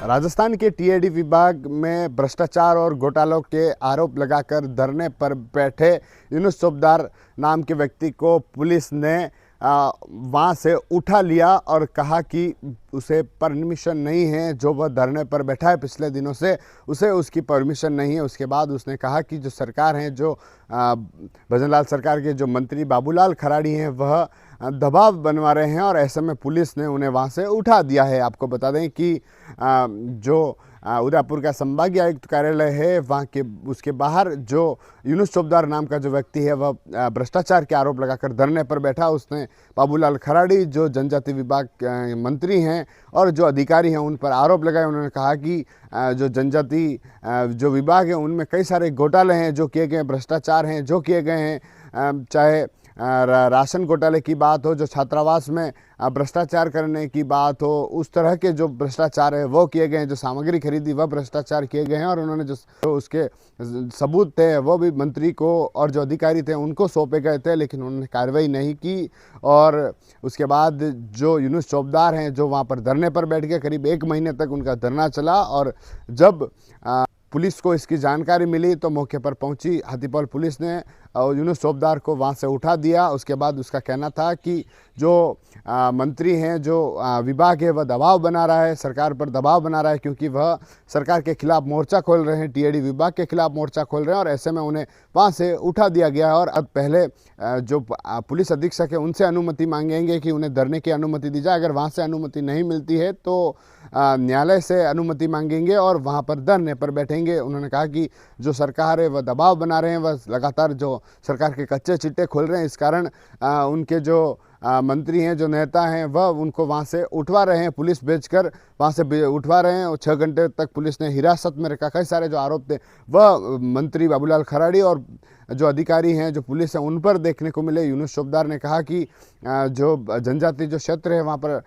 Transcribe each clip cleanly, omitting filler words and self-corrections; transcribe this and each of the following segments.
राजस्थान के टीएडी विभाग में भ्रष्टाचार और घोटालों के आरोप लगाकर धरने पर बैठे यूनुस चौबदार नाम के व्यक्ति को पुलिस ने वहां से उठा लिया और कहा कि उसे परमिशन नहीं है। जो वह धरने पर बैठा है पिछले दिनों से, उसे उसकी परमिशन नहीं है। उसके बाद उसने कहा कि जो सरकार है, जो भजनलाल सरकार के जो मंत्री बाबूलाल खराड़ी हैं, वह दबाव बनवा रहे हैं और ऐसे में पुलिस ने उन्हें वहां से उठा दिया है। आपको बता दें कि जो उदयपुर का संभागीय आयुक्त कार्यालय है, वहाँ के उसके बाहर जो यूनुस चौबदार नाम का जो व्यक्ति है, वह भ्रष्टाचार के आरोप लगाकर धरने पर बैठा। उसने बाबूलाल खराड़ी जो जनजाति विभाग मंत्री हैं और जो अधिकारी हैं, उन पर आरोप लगाए। उन्होंने कहा कि जो जनजाति जो विभाग है, उनमें कई सारे घोटाले हैं जो किए गए, भ्रष्टाचार हैं जो किए गए हैं। चाहे राशन घोटाले की बात हो, जो छात्रावास में भ्रष्टाचार करने की बात हो, उस तरह के जो भ्रष्टाचार है वो किए गए हैं। जो सामग्री खरीदी वह भ्रष्टाचार किए गए हैं और उन्होंने जो उसके सबूत थे वो भी मंत्री को और जो अधिकारी थे उनको सौंपे गए थे, लेकिन उन्होंने कार्रवाई नहीं की। और उसके बाद जो यूनुस चौबदार हैं, जो वहाँ पर धरने पर बैठ के करीब 1 महीने तक उनका धरना चला और जब पुलिस को इसकी जानकारी मिली तो मौके पर पहुंची हाथीपौल पुलिस ने यूनुस चौबदार को वहां से उठा दिया। उसके बाद उसका कहना था कि जो मंत्री हैं, जो विभाग है, वह दबाव बना रहा है, सरकार पर दबाव बना रहा है, क्योंकि वह सरकार के खिलाफ मोर्चा खोल रहे हैं, टीएडी विभाग के खिलाफ मोर्चा खोल रहे हैं और ऐसे में उन्हें वहां से उठा दिया गया है। और अब पहले जो पुलिस अधीक्षक है उनसे अनुमति मांगेंगे कि उन्हें धरने की अनुमति दी जाए। अगर वहाँ से अनुमति नहीं मिलती है तो न्यायालय से अनुमति मांगेंगे और वहाँ पर धरने पर बैठेंगे। उन्होंने कहा कि जो सरकार है वह दबाव बना रहे हैं, वह लगातार जो सरकार के कच्चे चिट्टे खोल रहे हैं। इस कारण उनके जो मंत्री हैं, जो नेता हैं, वह उनको वहाँ से उठवा रहे हैं, पुलिस भेजकर वहाँ से उठवा रहे हैं। और 6 घंटे तक पुलिस ने हिरासत में रखा। कई सारे जो आरोप थे वह मंत्री बाबूलाल खराड़ी और जो अधिकारी हैं, जो पुलिस है, उन पर देखने को मिले। यूनुस चौबदार ने कहा कि जो जनजाति जो क्षेत्र है, वहाँ पर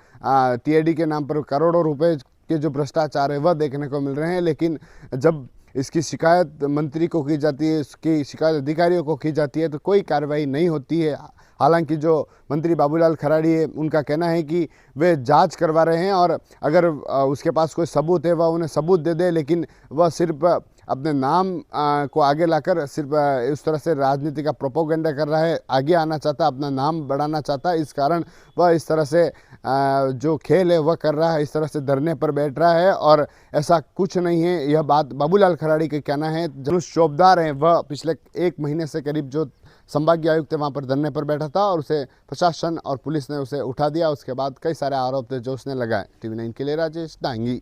टीएडी के नाम पर करोड़ों रुपए के जो भ्रष्टाचार है वह देखने को मिल रहे हैं। लेकिन जब इसकी शिकायत मंत्री को की जाती है, इसकी शिकायत अधिकारियों को की जाती है, तो कोई कार्रवाई नहीं होती है। हालांकि जो मंत्री बाबूलाल खराड़ी है, उनका कहना है कि वे जांच करवा रहे हैं और अगर उसके पास कोई सबूत है वह उन्हें सबूत दे दे, लेकिन वह सिर्फ अपने नाम को आगे लाकर सिर्फ इस तरह से राजनीति का प्रोपोगेंडा कर रहा है, आगे आना चाहता, अपना नाम बढ़ाना चाहता। इस कारण वह इस तरह से जो खेल है वह कर रहा है, इस तरह से धरने पर बैठ रहा है और ऐसा कुछ नहीं है। यह बात बाबूलाल खराड़ी का कहना है। यूनुस चौबदार हैं, वह पिछले 1 महीने से करीब जो संभागीय आयुक्त वहाँ पर धरने पर बैठा था और उसे प्रशासन और पुलिस ने उसे उठा दिया। उसके बाद कई सारे आरोप थे जो उसने लगाए। TV9 के लिए राजेश डांगी।